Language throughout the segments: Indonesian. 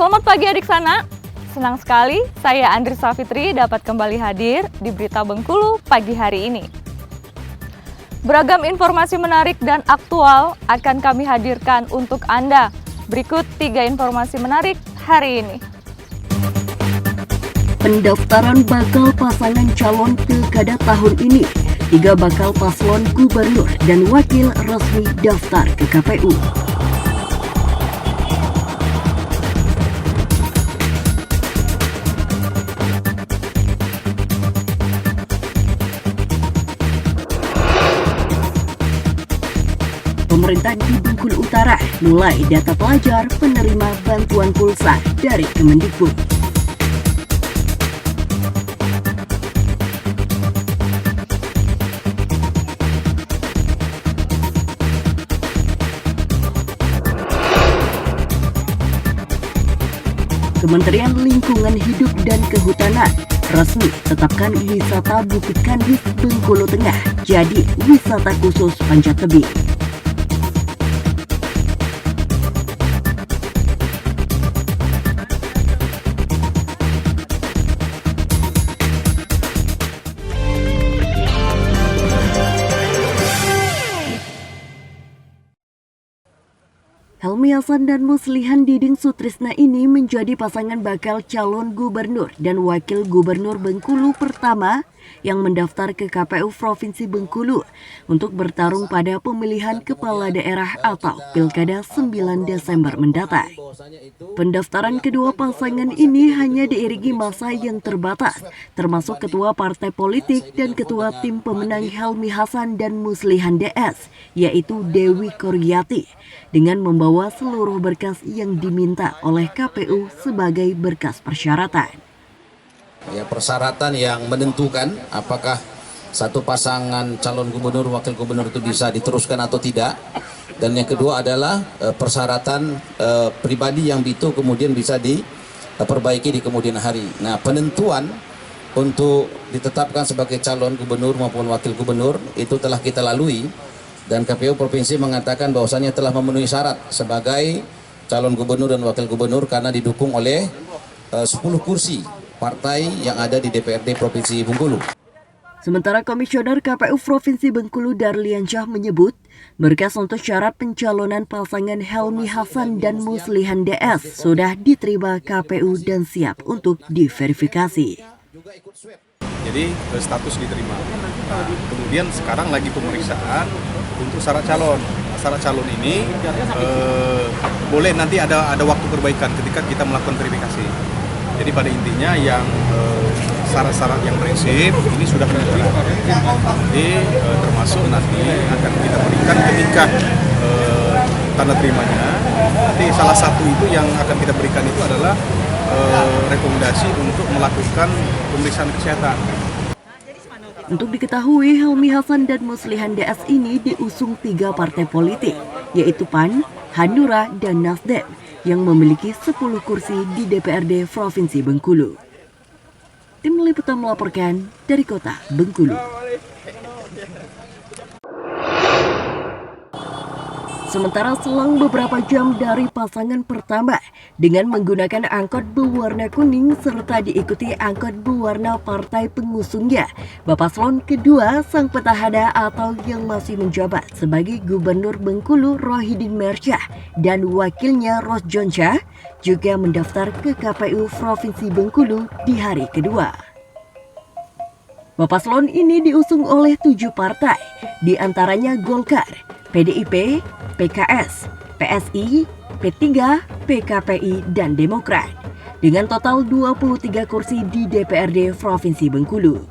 Selamat pagi adik sana. Senang sekali saya Andri Safitri dapat kembali hadir di Berita Bengkulu pagi hari ini. Beragam informasi menarik dan aktual akan kami hadirkan untuk Anda. Berikut 3 informasi menarik hari ini. Pendaftaran bakal pasangan calon pilkada tahun ini. 3 bakal paslon gubernur dan wakil resmi daftar ke KPU. Pemerintah di Bengkulu Utara mulai data pelajar penerima bantuan pulsa dari Kemendikbud. Kementerian Lingkungan Hidup dan Kehutanan resmi tetapkan wisata Bukit Kandis Bengkulu Tengah jadi wisata khusus panjat tebing. Helmi Hasan dan Muslihan Diding Sutrisna ini menjadi pasangan bakal calon gubernur dan wakil gubernur Bengkulu pertama yang mendaftar ke KPU Provinsi Bengkulu untuk bertarung pada pemilihan kepala daerah atau Pilkada 9 Desember mendatang. Pendaftaran kedua pasangan ini hanya diiringi masa yang terbatas, termasuk ketua partai politik dan ketua tim pemenang Helmi Hasan dan Muslihan DS, yaitu Dewi Koryati, dengan membawa seluruh berkas yang diminta oleh KPU sebagai berkas persyaratan. Ya, persyaratan yang menentukan apakah satu pasangan calon gubernur wakil gubernur itu bisa diteruskan atau tidak, dan yang kedua adalah persyaratan pribadi yang itu kemudian bisa diperbaiki di kemudian hari. Nah, penentuan untuk ditetapkan sebagai calon gubernur maupun wakil gubernur itu telah kita lalui, dan KPU Provinsi mengatakan bahwasannya telah memenuhi syarat sebagai calon gubernur dan wakil gubernur karena didukung oleh 10 kursi partai yang ada di DPRD Provinsi Bengkulu. Sementara Komisioner KPU Provinsi Bengkulu Darlian Syah menyebut berkas untuk syarat pencalonan pasangan Helmi Hasan dan Muslihan DS sudah diterima KPU dan siap untuk diverifikasi. Jadi status diterima. Nah, kemudian sekarang lagi pemeriksaan untuk syarat calon. Syarat calon ini boleh nanti ada waktu perbaikan ketika kita melakukan verifikasi. Jadi pada intinya yang syarat-syarat yang prinsip ini sudah kita terima. Jadi termasuk nanti akan kita berikan ketika tanda terimanya. Nanti salah satu itu yang akan kita berikan itu adalah rekomendasi untuk melakukan pemeriksaan kesehatan. Untuk diketahui, Helmi Hasan dan Muslihan DS ini diusung 3 partai politik, yaitu PAN, Hanura, dan Nasdem, yang memiliki 10 kursi di DPRD Provinsi Bengkulu. Tim Liputan melaporkan dari kota Bengkulu. Sementara selang beberapa jam dari pasangan pertama dengan menggunakan angkot berwarna kuning serta diikuti angkot berwarna partai pengusungnya, Paslon kedua sang petahana atau yang masih menjabat sebagai Gubernur Bengkulu Rohidin Mersyah dan wakilnya Rosjon Syah juga mendaftar ke KPU Provinsi Bengkulu di hari kedua. Paslon ini diusung oleh 7 partai, diantaranya Golkar, PDIP, PKS, PSI, P3, PKPI, dan Demokrat, dengan total 23 kursi di DPRD Provinsi Bengkulu.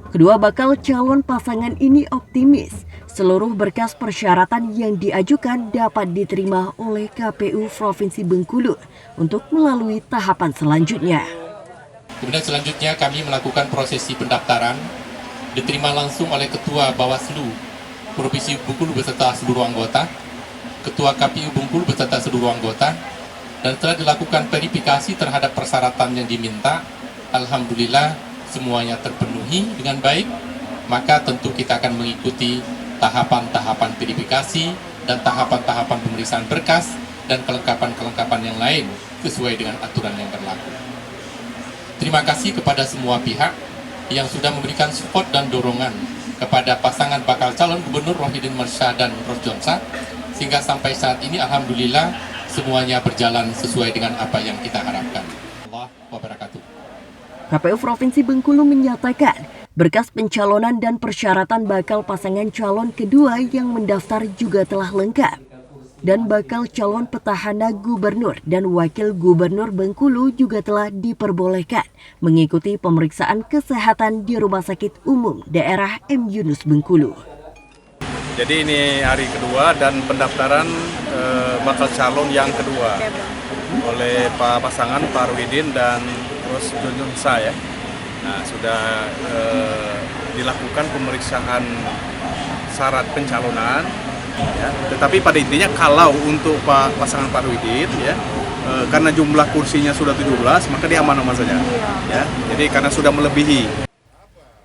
Kedua bakal calon pasangan ini optimis seluruh berkas persyaratan yang diajukan dapat diterima oleh KPU Provinsi Bengkulu untuk melalui tahapan selanjutnya. Kemudian selanjutnya kami melakukan prosesi pendaftaran, diterima langsung oleh Ketua Bawaslu Provinsi Bengkulu beserta seluruh anggota, Ketua KPU Bengkulu beserta seluruh anggota, dan telah dilakukan verifikasi terhadap persyaratan yang diminta. Alhamdulillah semuanya terpenuhi dengan baik, maka tentu kita akan mengikuti tahapan-tahapan verifikasi dan tahapan-tahapan pemeriksaan berkas dan kelengkapan-kelengkapan yang lain sesuai dengan aturan yang berlaku. Terima kasih kepada semua pihak yang sudah memberikan support dan dorongan kepada pasangan bakal calon gubernur Rohidin Mersya dan Ros Jonsa, sehingga sampai saat ini alhamdulillah semuanya berjalan sesuai dengan apa yang kita harapkan. Allah wabarakatuh. KPU Provinsi Bengkulu menyatakan berkas pencalonan dan persyaratan bakal pasangan calon kedua yang mendaftar juga telah lengkap. Dan bakal calon petahana gubernur dan wakil gubernur Bengkulu juga telah diperbolehkan mengikuti pemeriksaan kesehatan di Rumah Sakit Umum Daerah M. Yunus Bengkulu. Jadi ini hari kedua dan pendaftaran bakal calon yang kedua oleh pasangan Pak Arwidin dan Ros Jonsa ya. Nah, sudah dilakukan pemeriksaan syarat pencalonan. Ya, tetapi pada intinya kalau untuk pasangan Pak Arwidin ya, karena jumlah kursinya sudah 17 maka dia aman-aman saja ya. Jadi karena sudah melebihi.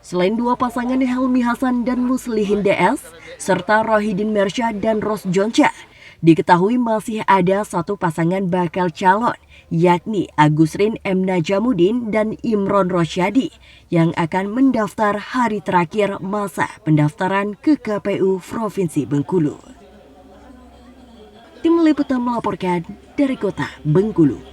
Selain dua pasangan Helmi Hasan dan Muslihin DS serta Rohidin Mersya dan Ros Jonsa, diketahui masih ada satu pasangan bakal calon yakni Agusrin M. Najamuddin dan Imron Rosyadi yang akan mendaftar hari terakhir masa pendaftaran ke KPU Provinsi Bengkulu. Tim Liputan melaporkan dari kota Bengkulu.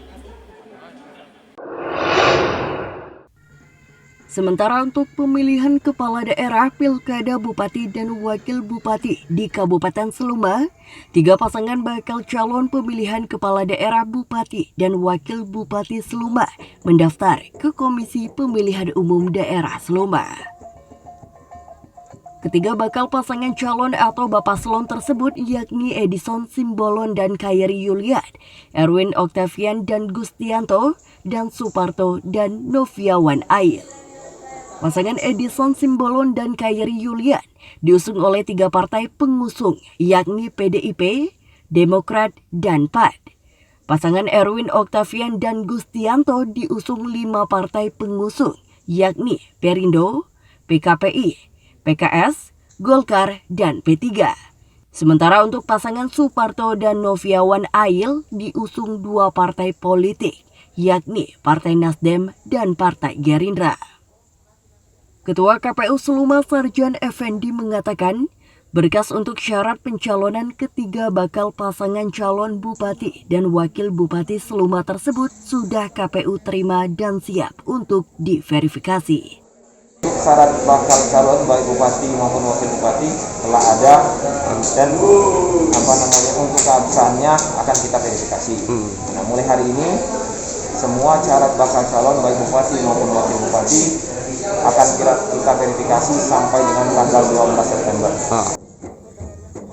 Sementara untuk pemilihan kepala daerah, pilkada bupati dan wakil bupati di Kabupaten Seluma, 3 pasangan bakal calon pemilihan kepala daerah bupati dan wakil bupati Seluma mendaftar ke Komisi Pemilihan Umum Daerah Seluma. Ketiga bakal pasangan calon atau Bapaslon tersebut yakni Edison Simbolon dan Khairi Yulian, Erwin Octavian dan Gustianto, dan Suparto dan Noviawan Ail. Pasangan Edison Simbolon dan Khairi Yulian diusung oleh 3 partai pengusung yakni PDIP, Demokrat, dan PAN. Pasangan Erwin Octavian dan Gustianto diusung 5 partai pengusung yakni Perindo, PKPI, PKS, Golkar, dan P3. Sementara untuk pasangan Suparto dan Noviawan Ail diusung 2 partai politik yakni Partai Nasdem dan Partai Gerindra. Ketua KPU Seluma Sarjan Effendi mengatakan, berkas untuk syarat pencalonan ketiga bakal pasangan calon bupati dan wakil bupati Seluma tersebut sudah KPU terima dan siap untuk diverifikasi. Syarat bakal calon baik bupati maupun wakil bupati telah ada dan untuk keabsahannya akan kita verifikasi. Nah, mulai hari ini semua syarat bakal calon baik bupati maupun wakil bupati akan kita verifikasi sampai dengan tanggal 12 September.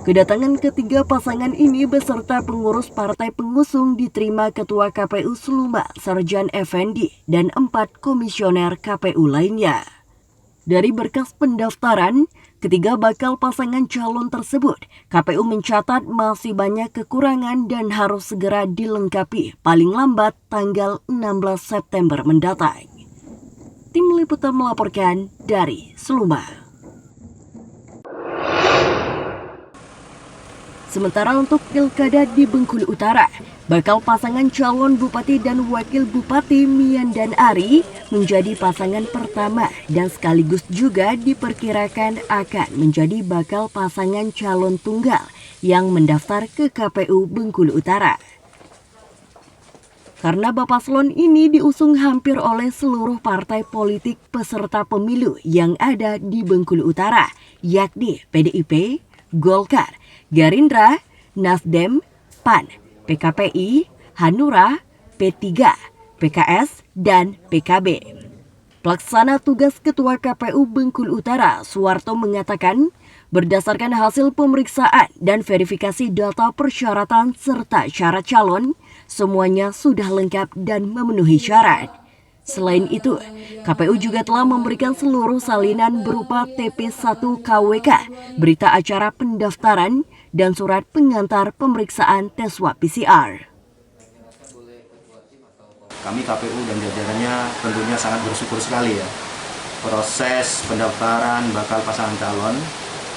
Kedatangan ketiga pasangan ini beserta pengurus partai pengusung diterima Ketua KPU Seluma Sarjan Effendi dan 4 komisioner KPU lainnya. Dari berkas pendaftaran, ketiga bakal pasangan calon tersebut, KPU mencatat masih banyak kekurangan dan harus segera dilengkapi paling lambat tanggal 16 September mendatang. Tim Liputan melaporkan dari Seluma. Sementara untuk pilkada di Bengkulu Utara, bakal pasangan calon bupati dan wakil bupati Mian dan Ari menjadi pasangan pertama dan sekaligus juga diperkirakan akan menjadi bakal pasangan calon tunggal yang mendaftar ke KPU Bengkulu Utara. Karena Bapaslon ini diusung hampir oleh seluruh partai politik peserta pemilu yang ada di Bengkulu Utara, yakni PDIP, Golkar, Gerindra, Nasdem, PAN, PKPI, Hanura, P3, PKS, dan PKB. Pelaksana tugas Ketua KPU Bengkulu Utara, Suwarto mengatakan, berdasarkan hasil pemeriksaan dan verifikasi data persyaratan serta syarat calon, semuanya sudah lengkap dan memenuhi syarat. Selain itu, KPU juga telah memberikan seluruh salinan berupa TP1 KWK, berita acara pendaftaran, dan surat pengantar pemeriksaan tes swab PCR. Kami KPU dan jajarannya tentunya sangat bersyukur sekali ya. Proses pendaftaran bakal pasangan calon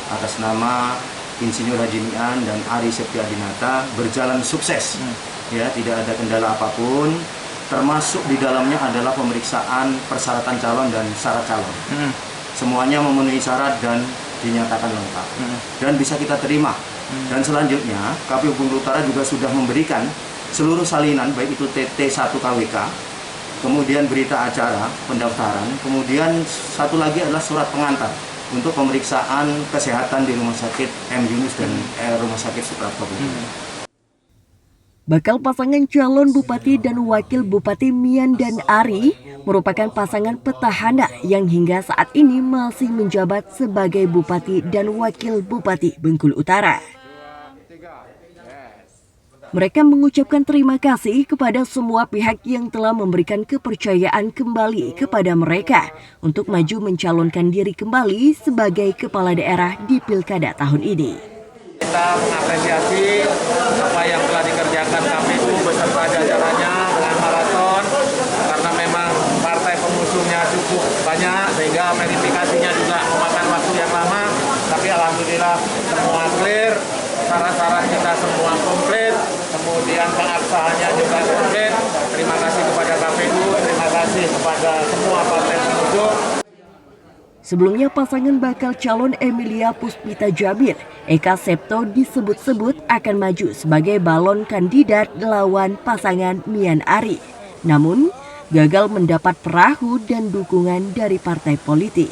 atas nama Insinyur Haji Nian dan Ari Septiadinata berjalan sukses. Ya, tidak ada kendala apapun. Termasuk di dalamnya adalah pemeriksaan persyaratan calon dan syarat calon. Semuanya memenuhi syarat dan dinyatakan lengkap dan bisa kita terima. Dan selanjutnya KPU Bengkulu Utara juga sudah memberikan seluruh salinan, baik itu TT1 KWK, kemudian berita acara pendaftaran, kemudian satu lagi adalah surat pengantar untuk pemeriksaan kesehatan di Rumah Sakit M. Yunus dan Rumah Sakit Suprapto. Bakal pasangan calon bupati dan wakil bupati Mian dan Ari merupakan pasangan petahana yang hingga saat ini masih menjabat sebagai bupati dan wakil bupati Bengkulu Utara. Mereka mengucapkan terima kasih kepada semua pihak yang telah memberikan kepercayaan kembali kepada mereka untuk maju mencalonkan diri kembali sebagai kepala daerah di Pilkada tahun ini. Kita mengapresiasi apa yang telah dikerjakan KPU beserta jajarannya dengan maraton, karena memang partai pengusungnya cukup banyak sehingga verifikasinya juga memakan waktu yang lama, tapi alhamdulillah semua clear, syarat-syarat kita semua komplit, kemudian pengabsahannya juga komplit. Terima kasih kepada KPU, terima kasih kepada semua partai pengusung. Sebelumnya pasangan bakal calon Emilia Puspita Jabir, Eka Septo disebut-sebut akan maju sebagai balon kandidat lawan pasangan Mian Ari. Namun, gagal mendapat perahu dan dukungan dari partai politik.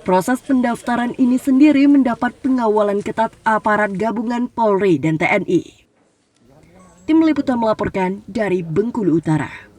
Proses pendaftaran ini sendiri mendapat pengawalan ketat aparat gabungan Polri dan TNI. Tim Liputan melaporkan dari Bengkulu Utara.